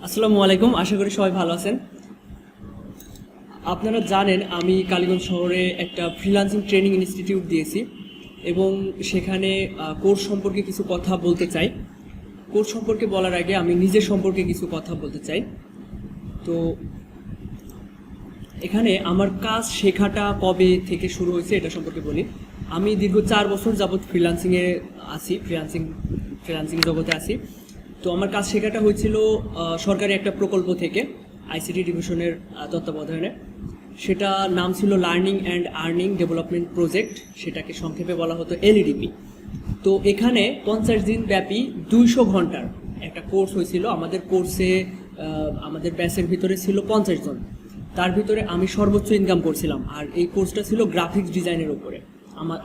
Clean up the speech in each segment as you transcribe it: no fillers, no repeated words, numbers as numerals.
আসসালামু আলাইকুম, আশা করি সবাই ভালো আছেন। আপনারা জানেন আমি কালীগঞ্জ শহরে একটা ফ্রিল্যান্সিং ট্রেনিং ইনস্টিটিউট দিয়েছি এবং সেখানে কোর্স সম্পর্কে কিছু কথা বলতে চাই। কোর্স সম্পর্কে বলার আগে আমি নিজের সম্পর্কে কিছু কথা বলতে চাই। তো এখানে আমার কাজ শেখাটা কবে থেকে শুরু হয়েছে এটা সম্পর্কে বলি। আমি দীর্ঘ 4 বছর যাবৎ ফ্রিল্যান্সিংয়ে আছি, ফ্রিল্যান্সিং জগতে আছি। তো আমার কাজ শেখাটা হয়েছিল সরকারি একটা প্রকল্প থেকে, আইসিটি ডিভিশনের তত্ত্বাবধানে। সেটা নাম ছিল learning and earning development project, সেটাকে সংক্ষেপে বলা হতো এলইডিপি। তো এখানে 50 দিন ব্যাপী 200 ঘন্টার একটা কোর্স হয়েছিল। আমাদের কোর্সে আমাদের ব্যাচের ভিতরে ছিল 50 জন, তার ভিতরে আমি সর্বোচ্চ ইনকাম করছিলাম। আর এই কোর্সটা ছিল গ্রাফিক্স ডিজাইনের উপরে,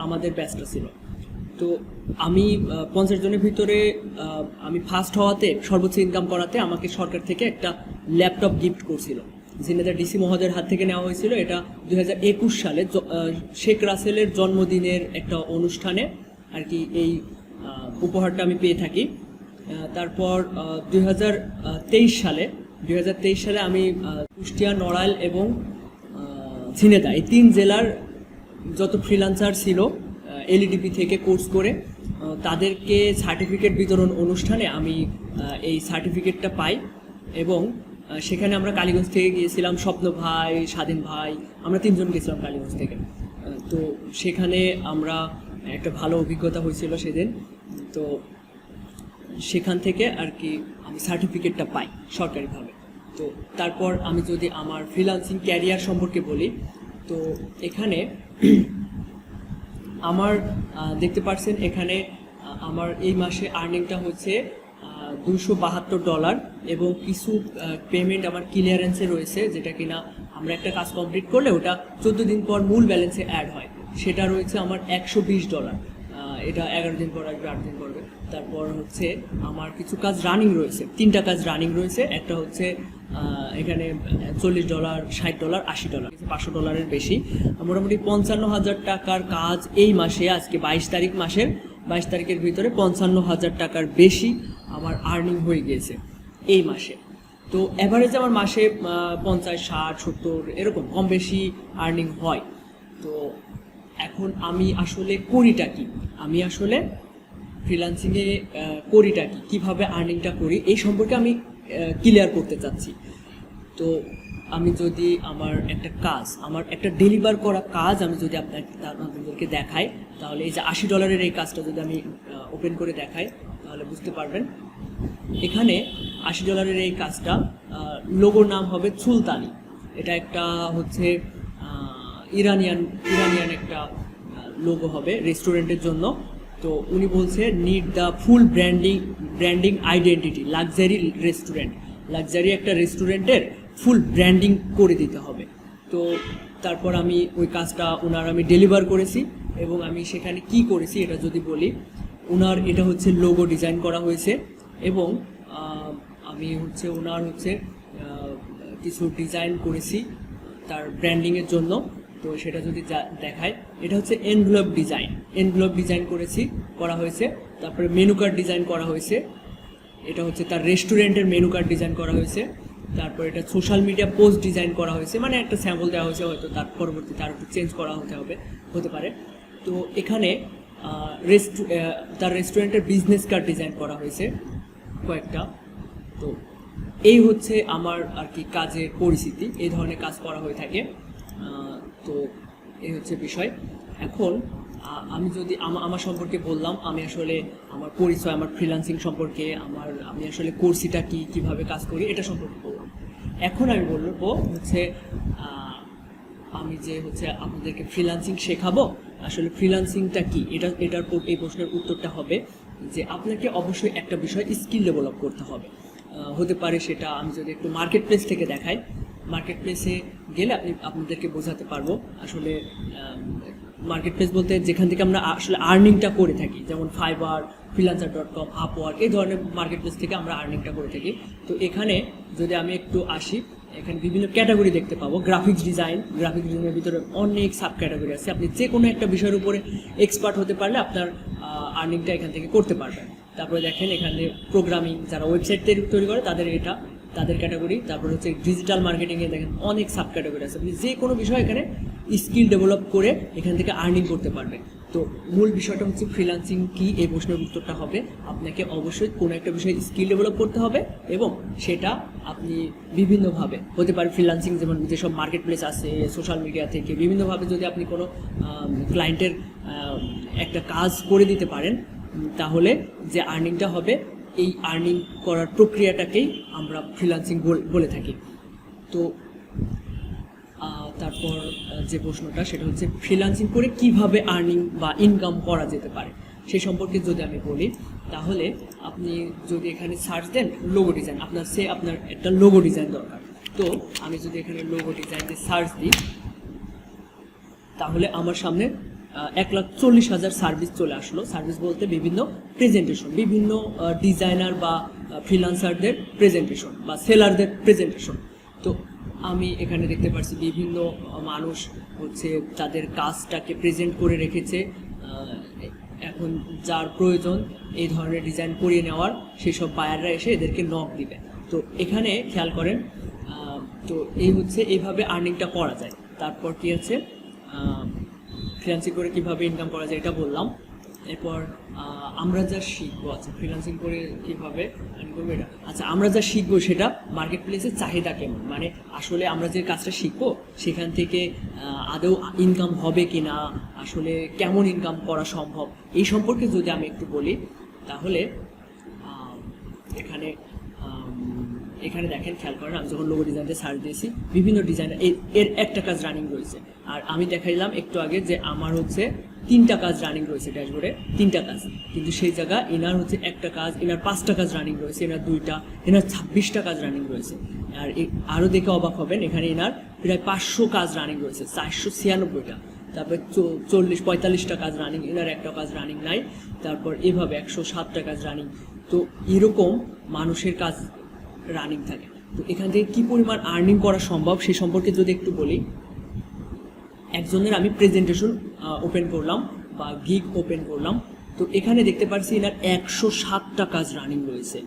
আমাদের ব্যাচটা ছিল। তো আমি 50 জনের ভিতরে আমি ফার্স্ট হওয়াতে, সর্বোচ্চ ইনকাম করাতে আমাকে সরকার থেকে একটা ল্যাপটপ গিফট করছিল, ঝিনাইদহ ডিসি মহোদয়ের হাত থেকে নেওয়া হয়েছিল। এটা 2021 সালে শেখ রাসেলের জন্মদিনের একটা অনুষ্ঠানে আর কি এই উপহারটা আমি পেয়ে থাকি। তারপর 2023 সালে আমি কুষ্টিয়া, নড়াইল এবং ঝিনাইদহ এই 3 জেলার যত ফ্রিল্যান্সার ছিল এলইডিপি থেকে কোর্স করে তাদেরকে সার্টিফিকেট বিতরণ অনুষ্ঠানে আমি এই সার্টিফিকেটটা পাই। এবং সেখানে আমরা কালীগঞ্জ থেকে গিয়েছিলাম, স্বপ্ন ভাই, স্বাধীন ভাই, আমরা 3 জন গেছিলাম কালীগঞ্জ থেকে। তো সেখানে আমরা একটা ভালো অভিজ্ঞতা হয়েছিল সেদিন। তো সেখান থেকে আর কি আমি সার্টিফিকেটটা পাই সরকারিভাবে। তো তারপর আমি যদি আমার ফ্রিল্যান্সিং ক্যারিয়ার সম্পর্কে বলি, তো এখানে আমার দেখতে পাচ্ছেন এখানে আমার এই মাসে আর্নিংটা হচ্ছে $272 এবং কিছু পেমেন্ট আমার ক্লিয়ারেন্সে রয়েছে, যেটা কিনা আমরা একটা কাজ কমপ্লিট করলে ওটা 14 দিন পর মূল ব্যালেন্সে অ্যাড হয়। সেটা রয়েছে আমার $120, এটা 11 দিন পর আসবে, 8 দিন পড়বে। তারপর হচ্ছে আমার কিছু কাজ রানিং রয়েছে, 3টা কাজ রানিং রয়েছে। একটা হচ্ছে এখানে $40, $60, $80, $500 বেশি, মোটামুটি 55,000 টাকার কাজ এই মাসে, আজকে 22 তারিখ, মাসের 22 তারিখের ভিতরে 55,000 টাকার বেশি আমার আর্নিং হয়ে গিয়েছে এই মাসে। তো অ্যাভারেজ আমার মাসে 50, 60, 70 এরকম কম বেশি আর্নিং হয়। তো এখন আমি আসলে করিটা কি, আমি আসলে ফ্রিল্যান্সিংয়ে করিটা কি, কীভাবে আর্নিংটা করি এই সম্পর্কে আমি ক্লিয়ার করতে চাচ্ছি। তো আমি যদি আমার একটা ডেলিভার করা কাজ আমি যদি আপনাদেরকে দেখাই, তাহলে এই যে $80 এই কাজটা যদি আমি ওপেন করে দেখাই তাহলে বুঝতে পারবেন। এখানে $80 এই কাজটা, লোগোর নাম হবে সুলতানি। এটা একটা হচ্ছে ইরানিয়ান একটা লোগো হবে রেস্টুরেন্টের জন্য। তো উনি বলছে need the full branding identity, luxury একটা রেস্টুরেন্টের ফুল ব্র্যান্ডিং করে দিতে হবে। তো তারপর আমি ওই কাজটা আমি ডেলিভার করেছি। এবং আমি সেখানে কি করেছি এটা যদি বলি, এটা হচ্ছে লোগো ডিজাইন করা হয়েছে এবং আমি কিছু ডিজাইন করেছি তার ব্র্যান্ডিংয়ের জন্য। তো সেটা যদি দেখায়, এটা হচ্ছে এনভেলপ ডিজাইন করা হয়েছে। তারপরে মেনু কার্ড ডিজাইন করা হয়েছে, এটা হচ্ছে তার রেস্টুরেন্টের মেনু কার্ড ডিজাইন করা হয়েছে। তারপর এটা সোশ্যাল মিডিয়া পোস্ট ডিজাইন করা হয়েছে, মানে একটা স্যাম্পল দেওয়া হয়েছে, হয়তো তার পরবর্তীতে আরও একটু চেঞ্জ করা হতে পারে। তো এখানে তার রেস্টুরেন্টের বিজনেস কার্ড ডিজাইন করা হয়েছে কয়েকটা। তো এই হচ্ছে আমার আর কি কাজের পরিস্থিতি, এই ধরনের কাজ করা হয়ে থাকে। তো এই হচ্ছে বিষয়। এখন আমি যদি আমার সম্পর্কে বললাম, আমি আসলে আমার পরিচয়, আমার ফ্রিল্যান্সিং সম্পর্কে, আমি আসলে কোর্সিটা কি, কিভাবে কাজ করি এটা সম্পর্কে বললাম। এখন আমি বলবো হচ্ছে আমি যে হচ্ছে আপনাদেরকে ফ্রিল্যান্সিং শেখাবো, আসলে ফ্রিল্যান্সিংটা কি, এই প্রশ্নের উত্তরটা হবে যে আপনাকে অবশ্যই একটা বিষয় স্কিল ডেভেলপ করতে হবে। হতে পারে সেটা, আমি যদি একটু মার্কেট প্লেস থেকে দেখাই, মার্কেট প্লেসে গেলে আপনাদেরকে বোঝাতে পারবো। আসলে মার্কেট প্লেস বলতে যেখান থেকে আমরা আসলে আর্নিংটা করে থাকি, যেমন ফাইবার, freelancer.com, আপওয়ার্ক, এই ধরনের মার্কেট প্লেস থেকে আমরা আর্নিংটা করে থাকি। তো এখানে যদি আমি একটু আসি, এখানে বিভিন্ন ক্যাটাগরি দেখতে পাবো। গ্রাফিক্স ডিজাইনের ভিতরে অনেক সাব ক্যাটাগরি আছে। আপনি যে কোনো একটা বিষয়ের উপরে এক্সপার্ট হতে পারলে আপনার আর্নিংটা এখান থেকে করতে পারবেন। তারপরে দেখেন এখানে প্রোগ্রামিং, যারা ওয়েবসাইট তৈরি করে তাদের এটা তাদের ক্যাটাগরি। তারপর হচ্ছে ডিজিটাল মার্কেটিংয়ে দেখেন অনেক সাব ক্যাটাগরি আছে, আপনি যে কোনো বিষয় এখানে স্কিল ডেভেলপ করে এখান থেকে আর্নিং করতে পারবেন। তো মূল বিষয়টা হচ্ছে ফ্রিল্যান্সিং কি, এই প্রশ্নের উত্তরটা হবে আপনাকে অবশ্যই কোনো একটা বিষয়ে স্কিল ডেভেলপ করতে হবে, এবং সেটা আপনি বিভিন্নভাবে হতে পারে। ফ্রিল্যান্সিং যেমন যেসব মার্কেট প্লেস আছে, সোশ্যাল মিডিয়া থেকে বিভিন্নভাবে যদি আপনি কোনো ক্লায়েন্টের একটা কাজ করে দিতে পারেন, তাহলে যে আর্নিংটা হবে, এই আর্নিং করার প্রক্রিয়াটাকেই আমরা ফ্রিল্যান্সিং বলে থাকি। তো তারপর যে প্রশ্নটা সেটা হচ্ছে ফ্রিল্যান্সিং করে কিভাবে আর্নিং বা ইনকাম করা যেতে পারে সেই সম্পর্কে যদি আমি বলি, তাহলে আপনি যদি এখানে সার্চ দেন লোগো ডিজাইন, আপনার একটা লোগো ডিজাইন দরকার। তো আমি যদি এখানে লোগো ডিজাইন দিয়ে সার্চ দিই, তাহলে আমার সামনে 1,40,000 সার্ভিস চলে আসলো। সার্ভিস বলতে বিভিন্ন প্রেজেন্টেশন, বিভিন্ন ডিজাইনার বা ফ্রিল্যান্সারদের প্রেজেন্টেশন বা সেলারদের প্রেজেন্টেশন। তো আমি এখানে দেখতে পাচ্ছি বিভিন্ন মানুষ হচ্ছে তাদের কাজটাকে প্রেজেন্ট করে রেখেছে। এখন যার প্রয়োজন এই ধরনের ডিজাইন করিয়ে নেওয়ার, সেই সব বায়াররা এসে এদেরকে নক দিবে। তো এখানে খেয়াল করেন, তো এই হচ্ছে এইভাবে আর্নিংটা করা যায়। তারপর কি আছে, ফ্রিল্যান্সিং করে কীভাবে ইনকাম করা যায় এটা বললাম। এরপর আমরা যা শিখবো, আচ্ছা ফ্রিল্যান্সিং করে কীভাবে আর্ন করবো এটা, আচ্ছা আমরা যা শিখবো সেটা মার্কেট প্লেসের চাহিদা কেমন, মানে আসলে আমরা যে কাজটা শিখবো সেখান থেকে আদৌ ইনকাম হবে কি না, আসলে কেমন ইনকাম করা সম্ভব, এই সম্পর্কে যদি আমি একটু বলি, তাহলে এখানে দেখেন, খেয়াল করেন, আমি যখন লোগো ডিজাইনটা সার্চ দিয়েছি বিভিন্ন ডিজাইনার এর একটা কাজ রানিং রয়েছে, আর আমি দেখাইলাম একটু আগে যে আমার হচ্ছে 3টা কাজ রানিং রয়েছে ড্যাশবোর্ডে, 3টা কাজ, কিন্তু সেই জায়গা এনার হচ্ছে একটা কাজ, এনার 5টা কাজ রানিং রয়েছে, এনার 2টা, এনার 26টা কাজ রানিং রয়েছে। আর আরও দেখে অবাক হবেন, এখানে এনার প্রায় 500 কাজ রানিং রয়েছে, 496টা। তারপর 40-45টা কাজ রানিং, এনার একটা কাজ রানিং নাই। তারপর এভাবে 107টা কাজ রানিং। তো এরকম মানুষের কাজ রানিং থাকে। তো এখান থেকে কী পরিমাণ আর্নিং করা সম্ভব সে সম্পর্কে যদি একটু বলি, একজনের আমি প্রেজেন্টেশন ওপেন করলাম বা গিগ ওপেন করলাম, তো এখানে দেখতে পাচ্ছি এনার 107টা কাজ রানিং রয়েছে।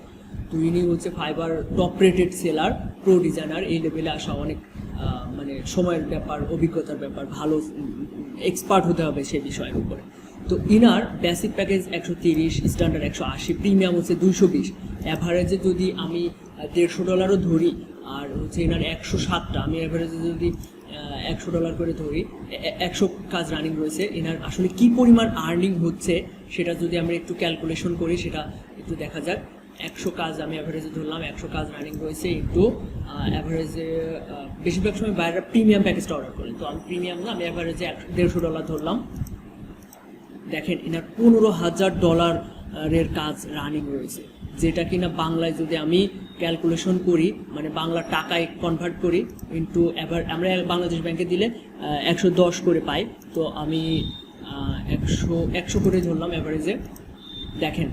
তো ইনি হচ্ছে fibre top rated seller, pro designer, এই লেভেলে আসা অনেক মানে সময়ের ব্যাপার, অভিজ্ঞতার ব্যাপার, ভালো এক্সপার্ট হতে হবে সেই বিষয়ের উপরে। তো inner basic package 130, standard 180, premium হচ্ছে 220, অ্যাভারেজে যদি আমি $150 ধরি, আর হচ্ছে এনার 107টা, আমি অ্যাভারেজে যদি $100 করে ধরি, 100 কাজ রানিং রয়েছে। এনার আসলে কি পরিমাণ আর্নিং হচ্ছে সেটা যদি আমরা একটু ক্যালকুলেশন করি, সেটা একটু দেখা যাক। 100 কাজ আমি অ্যাভারেজে ধরলাম, 100 কাজ রানিং রয়েছে একটু অ্যাভারেজে, বেশিরভাগ সময় বাইরের প্রিমিয়াম প্যাকেজটা অর্ডার করেন, তো আমি প্রিমিয়াম না, আমি অ্যাভারেজে $150 ধরলাম। দেখেন এনার $15,000 কাজ রানিং রয়েছে, যেটা কিনা বাংলায় যদি আমি ক্যালকুলেশন করি, মানে বাংলা টাকায় কনভার্ট করি ইন্টু, আমরা বাংলাদেশ ব্যাংকে দিলে 110 করে পাই, তো আমি 100 করে ধরলাম অ্যাভারেজে। দেখেন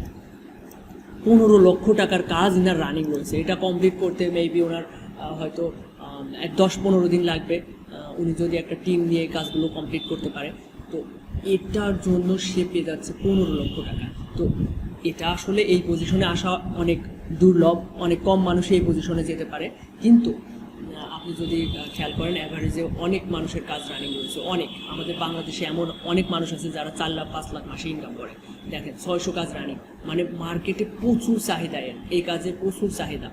15 লক্ষ টাকার কাজ এনার রানিং রয়েছে। এটা কমপ্লিট করতে মেবি ওনার হয়তো 10-15 দিন লাগবে, উনি যদি একটা টিম নিয়ে কাজগুলো কমপ্লিট করতে পারে। তো এটার জন্য সে পেয়ে যাচ্ছে 15 লক্ষ টাকা। তো এটা আসলে এই পজিশনে আসা অনেক দুর্লভ, অনেক কম মানুষ এই পজিশনে যেতে পারে, কিন্তু আপনি যদি খেয়াল করেন অ্যাভারেজে অনেক মানুষের কাজ রানিং রয়েছে, অনেক, আমাদের বাংলাদেশে এমন অনেক মানুষ আছে যারা 4 লাখ 5 লাখ মাসে ইনকাম করে। দেখেন 600 কাজ রানিং, মানে মার্কেটে প্রচুর চাহিদা, এই কাজে প্রচুর চাহিদা।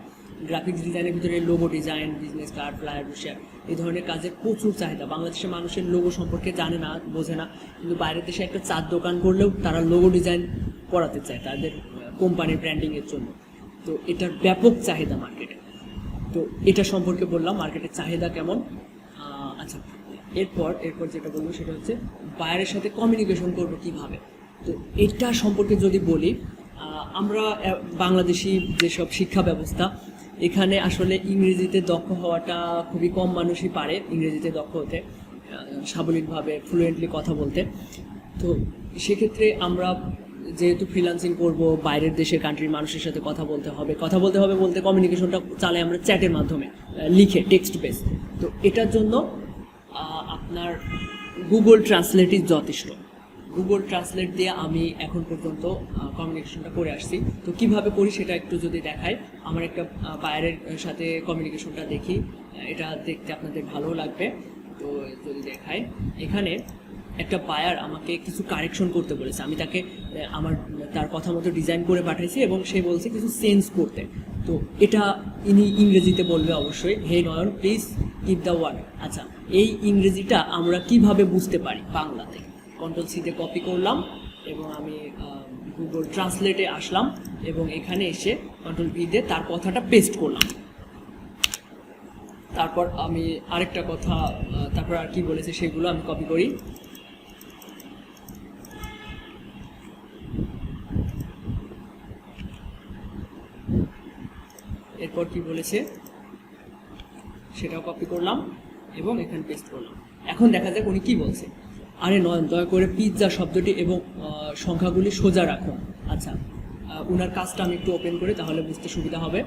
গ্রাফিক্স ডিজাইনের ভিতরে logo design, business card, flyer, ব্রোশার, এই ধরনের কাজের প্রচুর চাহিদা। বাংলাদেশের মানুষের লোগো সম্পর্কে জানে না, বোঝে না, কিন্তু বাইরের দেশে একটা চার দোকান করলেও তারা লোগো ডিজাইন করাতে চায় তাদের কোম্পানির ব্র্যান্ডিংয়ের জন্য। তো এটার ব্যাপক চাহিদা মার্কেটে। তো এটা সম্পর্কে বললাম মার্কেটের চাহিদা কেমন। আচ্ছা, এরপর যেটা বলবো সেটা হচ্ছে বাইরের সাথে কমিউনিকেশন করবো কীভাবে। তো এটা সম্পর্কে যদি বলি, আমরা বাংলাদেশি যেসব শিক্ষা ব্যবস্থা, এখানে আসলে ইংরেজিতে দক্ষ হওয়াটা খুবই কম মানুষই পারে, ইংরেজিতে দক্ষ হতে, সাবলীলভাবে ফ্লুয়েন্টলি কথা বলতে। তো সেক্ষেত্রে আমরা যেহেতু ফ্রিল্যান্সিং করব, বাইরের দেশের কান্ট্রির মানুষের সাথে কথা বলতে হবে বলতে কমিউনিকেশনটা চালাই আমরা চ্যাটের মাধ্যমে, লিখে, টেক্সট বেস। তো এটার জন্য আপনার গুগল ট্রান্সলেটই যথেষ্ট। গুগল ট্রান্সলেট দিয়ে আমি এখন পর্যন্ত কমিউনিকেশনটা করে আসছি। তো কিভাবে করি সেটা একটু যদি দেখাই, আমার একটা বায়ারের সাথে কমিউনিকেশনটা দেখি, এটা দেখতে আপনাদের ভালো লাগবে। তো যদি দেখাই, এখানে একটা বায়ার আমাকে কিছু কারেকশন করতে বলেছে, আমি তাকে তার কথা মতো ডিজাইন করে পাঠাইছি এবং সে বলছে কিছু চেঞ্জ করতে। তো এটা ইনি ইংরেজিতে বলবে অবশ্যই, হে নয়ন প্লিজ কিপ দ্য ওয়ার্ড। আচ্ছা, এই ইংরেজিটা আমরা কিভাবে বুঝতে পারি বাংলাতে? কন্ট্রোল সিতে কপি করলাম এবং আমি গুগল ট্রান্সলেটে আসলাম এবং এখানে এসে কন্ট্রোল ভি দিয়ে তার কথাটা পেস্ট করলাম। তারপর আমি আরেকটা কথা, তারপর আর কি বলেছে সেগুলো আমি কপি করি। এরপর কি বলেছে সেটাও কপি করলাম এবং এখানে পেস্ট করলাম। এখন দেখা যাক উনি কি বলছে। আরে নয়ন, দয়া করে পিৎজা শব্দটি এবং সংখ্যাগুলি সোজা রাখুন। আচ্ছা, উনার কাজটা আমি একটু ওপেন করি তাহলে বুঝতে সুবিধা হবে।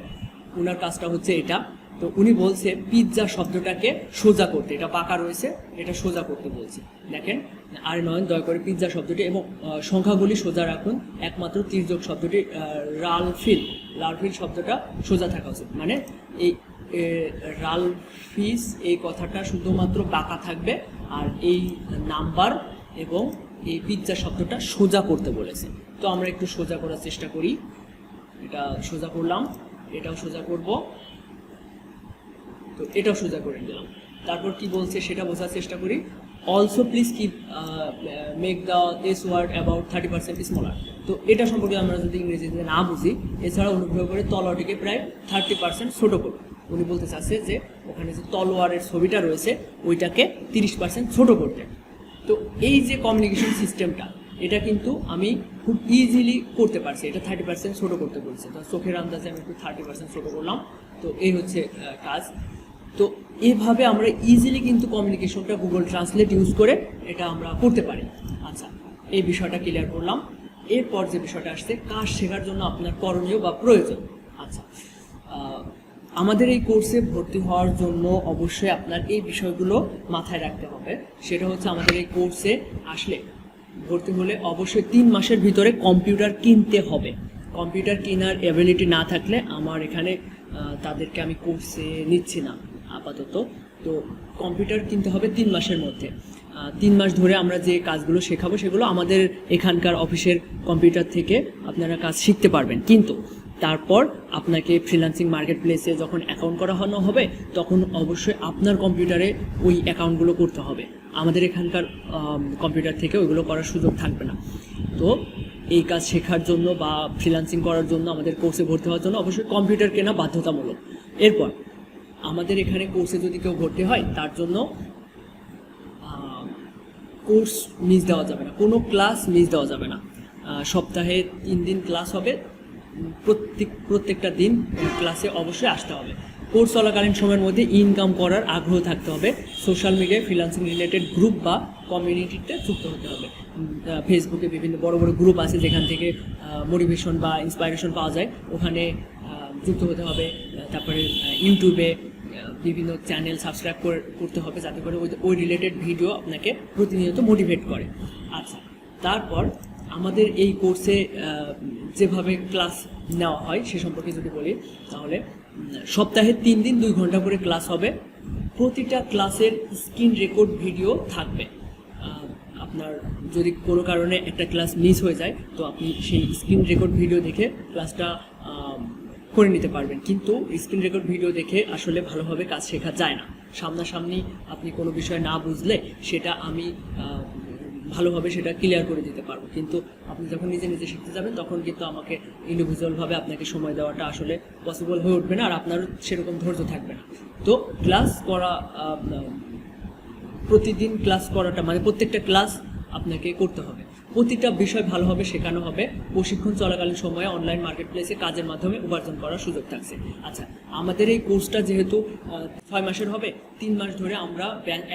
উনার কাজটা হচ্ছে এটা। তো উনি বলছে পিৎজা শব্দটাকে সোজা করতে, এটা বাঁকা রয়েছে, এটা সোজা করতে বলছে। দেখেন, আরে নয়ন, দয়া করে পিৎজা শব্দটি এবং সংখ্যাগুলি সোজা রাখুন, একমাত্র তির্যক শব্দটি রালফিল শব্দটা সোজা থাকা উচিত। মানে এই রালফিস এই কথাটা শুধুমাত্র বাঁকা থাকবে, আর এই নাম্বার এবং এই পিৎজা শব্দটা সোজা করতে বলেছে। তো আমরা একটু সোজা করার চেষ্টা করি। এটা সোজা করলাম, এটাও সোজা করব, তো এটাও সোজা করে দিলাম। তারপর কি বলছে সেটা বোঝার চেষ্টা করি। Also please keep make the this word about 30% smaller. তো এটা সম্পর্কে আমরা যদি ইংরেজিতে না বুঝি, এছাড়া অনুগ্রহ করে তলোয়ারটিকে প্রায় 30% ছোট করুন। উনি বলতে চাচ্ছে যে ওখানে যে তলোয়ারের ছবিটা রয়েছে ওইটাকে 30% ছোট করতে। তো এই যে কমিউনিকেশন সিস্টেমটা, এটা কিন্তু আমি খুব ইজিলি করতে পারছি। এটা 30% ছোট করতে বলছে, তো চোখের আন্দাজে আমি একটু 30% ছোট করলাম। তো এই হচ্ছে কাজ। তো এইভাবে আমরা ইজিলি কিন্তু কমিউনিকেশনটা গুগল ট্রান্সলেট ইউজ করে এটা আমরা করতে পারি। আচ্ছা, এই বিষয়টা ক্লিয়ার করলাম। এরপর যে বিষয়টা আসছে, কাজ শেখার জন্য আপনার করণীয় বা প্রয়োজন। আচ্ছা, আমাদের এই কোর্সে ভর্তি হওয়ার জন্য অবশ্যই আপনার এই বিষয়গুলো মাথায় রাখতে হবে। সেটা হচ্ছে, আমাদের এই কোর্সে আসলে ভর্তি হলে অবশ্যই 3 মাসের ভিতরে কম্পিউটার কিনতে হবে। কম্পিউটার কেনার অ্যাবিলিটি না থাকলে আমার এখানে তাদেরকে আমি কোর্সে নিচ্ছি না আপাতত। তো কম্পিউটার কিনতে হবে 3 মাসের মধ্যে। 3 মাস ধরে আমরা যে কাজগুলো শেখাবো সেগুলো আমাদের এখানকার অফিসের কম্পিউটার থেকে আপনারা কাজ শিখতে পারবেন। কিন্তু তারপর আপনাকে ফ্রিল্যান্সিং মার্কেট প্লেসে যখন অ্যাকাউন্ট করানো হবে তখন অবশ্যই আপনার কম্পিউটারে ওই অ্যাকাউন্টগুলো করতে হবে। আমাদের এখানকার কম্পিউটার থেকে ওইগুলো করার সুযোগ থাকবে না। তো এই কাজ শেখার জন্য বা ফ্রিল্যান্সিং করার জন্য আমাদের কোর্সে ভর্তি হওয়ার জন্য অবশ্যই কম্পিউটার কেনা বাধ্যতামূলক। এরপর আমাদের এখানে কোর্সে যদি কেউ ভর্তি হয় তার জন্য কোর্স মিস দেওয়া যাবে না, কোনো ক্লাস মিস দেওয়া যাবে না। সপ্তাহে 3 দিন ক্লাস হবে, প্রত্যেকটা দিন ক্লাসে অবশ্যই আসতে হবে। কোর্স চলাকালীন সময়ের মধ্যে ইনকাম করার আগ্রহ থাকতে হবে। সোশ্যাল মিডিয়ায় ফ্রিল্যান্সিং রিলেটেড গ্রুপ বা কমিউনিটিতে যুক্ত হতে হবে। ফেসবুকে বিভিন্ন বড় বড় গ্রুপ আছে যেখান থেকে মোটিভেশন বা ইন্সপাইরেশন পাওয়া যায়, ওখানে যুক্ত হতে হবে। তারপরে ইউটিউবে বিভিন্ন চ্যানেল সাবস্ক্রাইব করতে হবে যাতে করে ওই রিলেটেড ভিডিও আপনাকে প্রতিনিয়ত মোটিভেট করে। আচ্ছা, তারপর আমাদের এই কোর্সে যেভাবে ক্লাস নেওয়া হয় সে সম্পর্কে যদি বলি, তাহলে সপ্তাহে 3 দিন 2 ঘন্টা করে ক্লাস হবে। প্রতিটা ক্লাসের স্ক্রিন রেকর্ড ভিডিও থাকবে। আপনার যদি কোনো কারণে একটা ক্লাস মিস হয়ে যায় তো আপনি সেই স্ক্রিন রেকর্ড ভিডিও দেখে ক্লাসটা করে নিতে পারবেন। কিন্তু স্ক্রিন রেকর্ড ভিডিও দেখে আসলে ভালোভাবে কাজ শেখা যায় না। সামনাসামনি আপনি কোনো বিষয় না বুঝলে সেটা আমি ভালোভাবে সেটা ক্লিয়ার করে দিতে পারবো, কিন্তু আপনি যখন নিজে নিজে শিখতে যাবেন তখন কিন্তু আমাকে ইন্ডিভিজুয়ালভাবে আপনাকে সময় দেওয়াটা আসলে পসিবল হয়ে উঠবে না, আর আপনারও সেরকম ধৈর্য থাকবে না। তো ক্লাস করা, প্রতিদিন ক্লাস করাটা মানে প্রত্যেকটা ক্লাস আপনাকে করতে হবে। প্রতিটা বিষয় ভালোভাবে শেখানো হবে। প্রশিক্ষণ চলাকালীন সময়ে অনলাইন মার্কেট প্লেসে কাজের মাধ্যমে উপার্জন করার সুযোগ থাকছে। আচ্ছা, আমাদের এই কোর্সটা যেহেতু 6 মাসের হবে, 3 মাস ধরে আমরা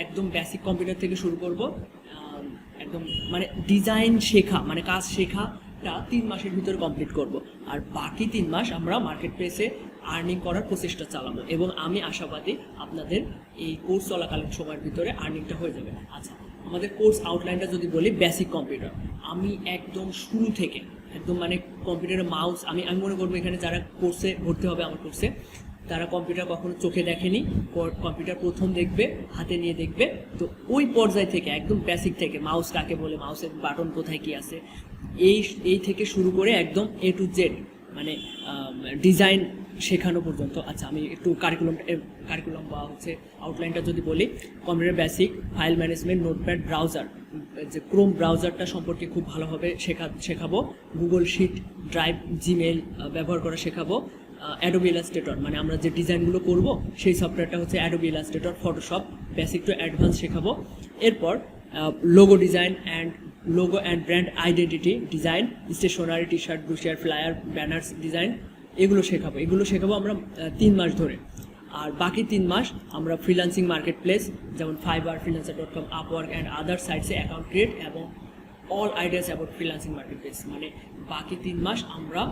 একদম বেসিক কম্পিউটার থেকে শুরু করব। একদম মানে ডিজাইন শেখা মানে কাজ শেখাটা 3 মাসের ভিতরে কমপ্লিট করব, আর বাকি 3 মাস আমরা মার্কেট প্লেসে আর্নিং করার প্রচেষ্টা চালাবো এবং আমি আশাবাদী আপনাদের এই কোর্স চলাকালীন সময়ের ভিতরে আর্নিংটা হয়ে যাবে। আচ্ছা, আমাদের কোর্স আউটলাইনটা যদি বলি, বেসিক কম্পিউটার। আমি একদম শুরু থেকে একদম মানে কম্পিউটারের মাউস, আমি মনে করবো এখানে যারা কোর্সে ভর্তি হবে আমার কোর্সে, তারা কম্পিউটার কখনো চোখে দেখেনি, কম্পিউটার প্রথম দেখবে, হাতে নিয়ে দেখবে। তো ওই পর্যায় থেকে একদম বেসিক থেকে, মাউস কাকে বলে, মাউসের বাটন কোথায় কি আছে, এই থেকে শুরু করে একদম A to Z, মানে ডিজাইন শেখানো পর্যন্ত। আচ্ছা, আমি একটু কারিকুলাম বা হচ্ছে আউটলাইনটা যদি বলি, computer basic, file management, notepad, browser, যে ক্রোম ব্রাউজারটা সম্পর্কে খুব ভালোভাবে শেখাবো, গুগল শিট, ড্রাইভ, জিমেল ব্যবহার করা শেখাবো, অ্যাডোবি ইলাস্ট্রেটর, মানে আমরা যে ডিজাইনগুলো করব সেই সফটওয়্যারটা হচ্ছে Adobe Illustrator, Photoshop, basic to advance শেখাবো। এরপর logo design and brand identity design, stationery, T shirt, brochure, flyer, banners design, এগুলো শেখাবো আমরা 3 মাস ধরে। আর বাকি 3 মাস আমরা ফ্রিল্যান্সিং মার্কেট প্লেস যেমন Fiverr, freelancer.com, Upwork and other সাইটসে অ্যাকাউন্ট ক্রিয়েট এবং all ideas about freelancing market place, মানে বাকি 3 মাস আমরা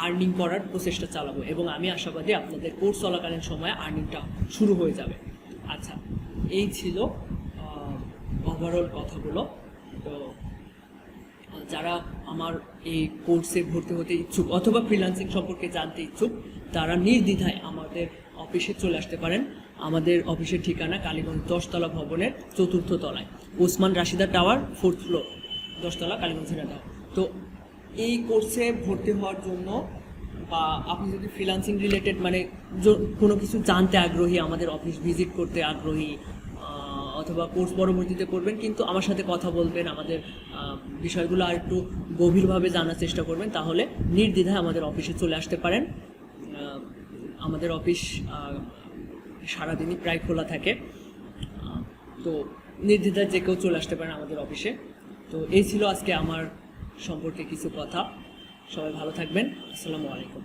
আর্নিং করার প্রচেষ্টা চালাবো এবং আমি আশাবাদী আপনাদের কোর্স চলাকালীন সময়ে আর্নিংটা শুরু হয়ে যাবে। আচ্ছা, এই ছিল ওভারঅল কথাগুলো। তো যারা আমার এই কোর্সে ভর্তি হতে ইচ্ছুক অথবা ফ্রিল্যান্সিং সম্পর্কে জানতে ইচ্ছুক, তারা নির্দ্বিধায় আমাদের অফিসে চলে আসতে পারেন। আমাদের অফিসের ঠিকানা কালীগঞ্জ 10 তলা ভবনের 4র্থ তলায়, Osman Rashida tower, 4th floor, 10 তলা, কালীগঞ্জ টাওয়ার। তো এই কোর্সে ভর্তি হওয়ার জন্য বা আপনি যদি ফ্রিল্যান্সিং রিলেটেড মানে কোনো কিছু জানতে আগ্রহী, আমাদের অফিস ভিজিট করতে আগ্রহী, অথবা কোর্স পরবর্তীতে করবেন কিন্তু আমার সাথে কথা বলবেন, আমাদের বিষয়গুলো আর একটু গভীরভাবে জানার চেষ্টা করবেন, তাহলে নির্দ্বিধায় আমাদের অফিসে চলে আসতে পারেন। আমাদের অফিস সারাদিনই প্রায় খোলা থাকে, তো নির্দ্বিধায় যে কেউ চলে আসতে পারেন আমাদের অফিসে। তো এই ছিল আজকে আমার সম্পর্কে কিছু কথা। সবাই ভালো থাকবেন। আসসালামু আলাইকুম।